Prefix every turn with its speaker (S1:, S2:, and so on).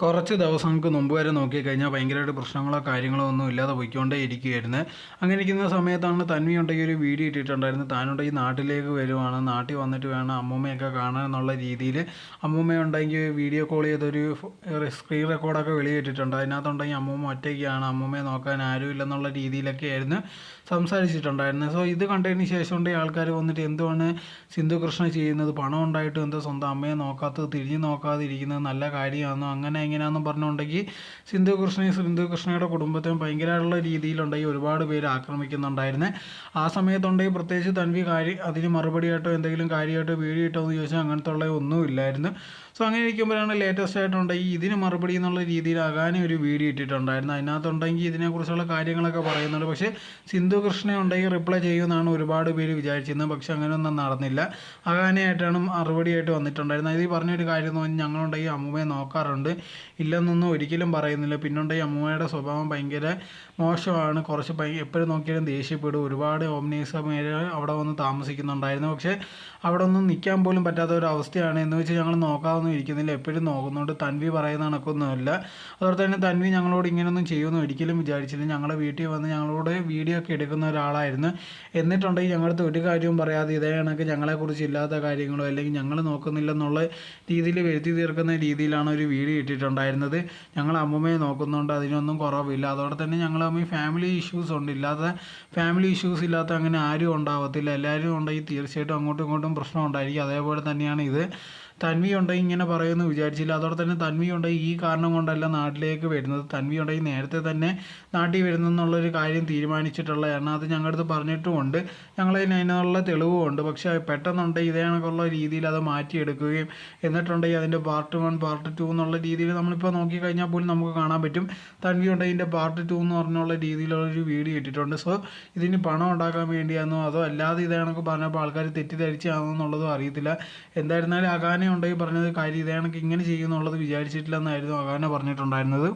S1: കുറച്ച് ദിവസങ്ങൾക്ക് മുമ്പ് വരെ നോക്കിക്കഴിഞ്ഞാൽ ഭയങ്കരമായിട്ട് പ്രശ്നങ്ങളോ കാര്യങ്ങളോ ഒന്നും ഇല്ലാതെ പോയിക്കൊണ്ടേ ഇരിക്കുകയായിരുന്നു. അങ്ങനെ ഇരിക്കുന്ന സമയത്താണ് തന്വി ഉണ്ടെങ്കിൽ ഒരു വീഡിയോ ഇട്ടിട്ടുണ്ടായിരുന്നു. താനുണ്ടെങ്കിൽ നാട്ടിലേക്ക് വരുവാണ്, നാട്ടിൽ വന്നിട്ട് വേണം അമ്മൂമ്മയൊക്കെ കാണാൻ എന്നുള്ള രീതിയിൽ അമ്മൂമ്മയുണ്ടെങ്കിൽ വീഡിയോ കോൾ ചെയ്തൊരു സ്ക്രീൻ റെക്കോർഡൊക്കെ വെളിയിട്ടിട്ടുണ്ട്. അതിനകത്തുണ്ടെങ്കിൽ അമ്മൂമ്മ ഒറ്റയ്ക്കാണ്, അമ്മൂമ്മയെ നോക്കാൻ ആരും ഇല്ലെന്നുള്ള രീതിയിലൊക്കെ ആയിരുന്നു സംസാരിച്ചിട്ടുണ്ടായിരുന്നത്. സോ ഇത് കണ്ടതിന് ശേഷം കൊണ്ട് ആൾക്കാർ വന്നിട്ട് എന്തുവാണ് സിന്ധു കൃഷ്ണ ചെയ്യുന്നത്, പണം ഉണ്ടായിട്ടും എന്താ സ്വന്തം അമ്മയെ നോക്കാത്തത്, തിരിഞ്ഞു നോക്കാതെ ഇരിക്കുന്നത് നല്ല കാര്യമാണെന്നോ അങ്ങനെ എങ്ങനെയാണെന്നും പറഞ്ഞുകൊണ്ടെങ്കിൽ സിന്ധു കൃഷ്ണയുടെ കുടുംബത്തെയും ഭയങ്കരമായിട്ടുള്ള രീതിയിലുണ്ടെങ്കിൽ ഒരുപാട് പേര് ആക്രമിക്കുന്നുണ്ടായിരുന്നു. ആ സമയത്തുണ്ടെങ്കിൽ പ്രത്യേകിച്ച് തൻവി അതിന് മറുപടിയായിട്ടോ എന്തെങ്കിലും കാര്യമായിട്ടോ വീഡിയോ ഇട്ടോ എന്ന് ചോദിച്ചാൽ അങ്ങനത്തെ ഉള്ള ഒന്നുമില്ലായിരുന്നു. സോ അങ്ങനെ ഇരിക്കുമ്പോഴാണ് ലേറ്റസ്റ്റ് ആയിട്ടുണ്ടെങ്കിൽ ഇതിന് മറുപടി എന്നുള്ള രീതിയിൽ അകാനെ ഒരു വീഡിയോ ഇട്ടിട്ടുണ്ടായിരുന്നു. അതിനകത്തുണ്ടെങ്കിൽ ഇതിനെക്കുറിച്ചുള്ള കാര്യങ്ങളൊക്കെ പറയുന്നുണ്ട്. പക്ഷേ സിന്ധു കൃഷ്ണ ഉണ്ടെങ്കിൽ റിപ്ലൈ ചെയ്യുമെന്നാണ് ഒരുപാട് പേര് വിചാരിച്ചിരുന്നത്. പക്ഷെ അങ്ങനെയൊന്നും നടന്നില്ല. അകാനെയായിട്ടാണ് മറുപടിയായിട്ട് വന്നിട്ടുണ്ടായിരുന്നത്. ഇത് പറഞ്ഞൊരു കാര്യം എന്ന് പറഞ്ഞാൽ ഞങ്ങളുണ്ടെങ്കിൽ അമ്മൂമ്മയെ നോക്കാറുണ്ട്, ഇല്ലെന്നൊന്നും ഒരിക്കലും പറയുന്നില്ല. പിന്നുണ്ടെങ്കിൽ അമ്മൂമ്മയുടെ സ്വഭാവം ഭയങ്കര മോശമാണ്, കുറച്ച് എപ്പോഴും നോക്കിയാലും ദേഷ്യപ്പെടും. ഒരുപാട് ഓംനേഴ്സ് അവിടെ വന്ന് താമസിക്കുന്നുണ്ടായിരുന്നു. പക്ഷേ അവിടെ ഒന്നും നിൽക്കാൻ പോലും പറ്റാത്ത ഒരു അവസ്ഥയാണ്. എന്ന് വെച്ചാൽ ഞങ്ങൾ നോക്കാതൊന്നും ഇരിക്കുന്നില്ല, എപ്പോഴും നോക്കുന്നുണ്ട്. തൻവി പറയുന്ന കണക്കൊന്നുമില്ല. അതുപോലെ തന്നെ തൻവി ഞങ്ങളോട് ഇങ്ങനെയൊന്നും ചെയ്യുമെന്ന് ഒരിക്കലും വിചാരിച്ചില്ല. ഞങ്ങളുടെ വീട്ടിൽ വന്ന് ഞങ്ങളോട് വീഡിയോ ഒക്കെ എടുക്കുന്ന ഒരാളായിരുന്നു. എന്നിട്ടുണ്ടെങ്കിൽ ഞങ്ങളുടെ ഒരു കാര്യവും പറയാതെ ഇതേ കണക്ക് ഞങ്ങളെക്കുറിച്ച് ഇല്ലാത്ത കാര്യങ്ങളോ അല്ലെങ്കിൽ ഞങ്ങൾ നോക്കുന്നില്ലെന്നുള്ള രീതിയിൽ വരുത്തി തീർക്കുന്ന രീതിയിലാണ് ഒരു വീഡിയോ ഇട്ടിട്ടുണ്ടായിരുന്നത്. ഞങ്ങൾ അമ്മൂമ്മയെ നോക്കുന്നുണ്ട്, അതിനൊന്നും കുറവില്ല. അതോടെ തന്നെ ഞങ്ങൾ തമ്മിൽ ഫാമിലി ഇഷ്യൂസ് ഉണ്ട്. ഫാമിലി ഇഷ്യൂസ് ഇല്ലാത്ത അങ്ങനെ ആരും ഉണ്ടാവത്തില്ല. എല്ലാവരും ഉണ്ടെങ്കിൽ തീർച്ചയായിട്ടും അങ്ങോട്ടും ഇങ്ങോട്ടും പ്രശ്നം ഉണ്ടായിരിക്കും. അതേപോലെ തന്നെയാണ് ഇത്. തൻവി ഉണ്ടെങ്കിൽ ഇങ്ങനെ പറയുമെന്ന് വിചാരിച്ചില്ല. അതോടെ തന്നെ തൻവി ഉണ്ടെങ്കിൽ ഈ കാരണം കൊണ്ടല്ല നാട്ടിലേക്ക് വരുന്നത്. തൻവി ഉണ്ടെങ്കിൽ നേരത്തെ തന്നെ നാട്ടിൽ വരുന്നെന്നുള്ളൊരു കാര്യം തീരുമാനിച്ചിട്ടുള്ളതാണ്. അത് ഞങ്ങളുടെ അടുത്ത് പറഞ്ഞിട്ടുമുണ്ട്, ഞങ്ങളതിനുള്ള തെളിവുമുണ്ട്. പക്ഷേ പെട്ടെന്നുണ്ടെങ്കിൽ ഇതേ കണക്കുള്ള രീതിയിൽ അത് മാറ്റിയെടുക്കുകയും എന്നിട്ടുണ്ടെങ്കിൽ അതിൻ്റെ പാർട്ട് 1 പാർട്ട് 2 എന്നുള്ള രീതിയിൽ നമ്മളിപ്പോൾ നോക്കിക്കഴിഞ്ഞാൽ പോലും നമുക്ക് കാണാൻ പറ്റും. തൻവി ഉണ്ടെങ്കിൽ ഇതിൻ്റെ പാർട്ട് 2 എന്ന് പറഞ്ഞുള്ള രീതിയിലുള്ളൊരു വീഡിയോ ഇട്ടിട്ടുണ്ട്. സോ ഇതിന് പണം ഉണ്ടാക്കാൻ വേണ്ടിയാണെന്നോ അതോ അല്ലാതെ ഇതേ കണക്ക് പറഞ്ഞപ്പോൾ ആൾക്കാർ തെറ്റിദ്ധരിച്ചാണോ എന്നുള്ളതും അറിയത്തില്ല. എന്തായിരുന്നാലും അകാനെ ഉണ്ടെങ്കിൽ പറഞ്ഞത് കാര്യം ഇതേ കണക്ക് ഇങ്ങനെ ചെയ്യുമെന്നുള്ളത് വിചാരിച്ചിട്ടില്ലെന്നായിരുന്നു അകാനെ പറഞ്ഞിട്ടുണ്ടായിരുന്നത്.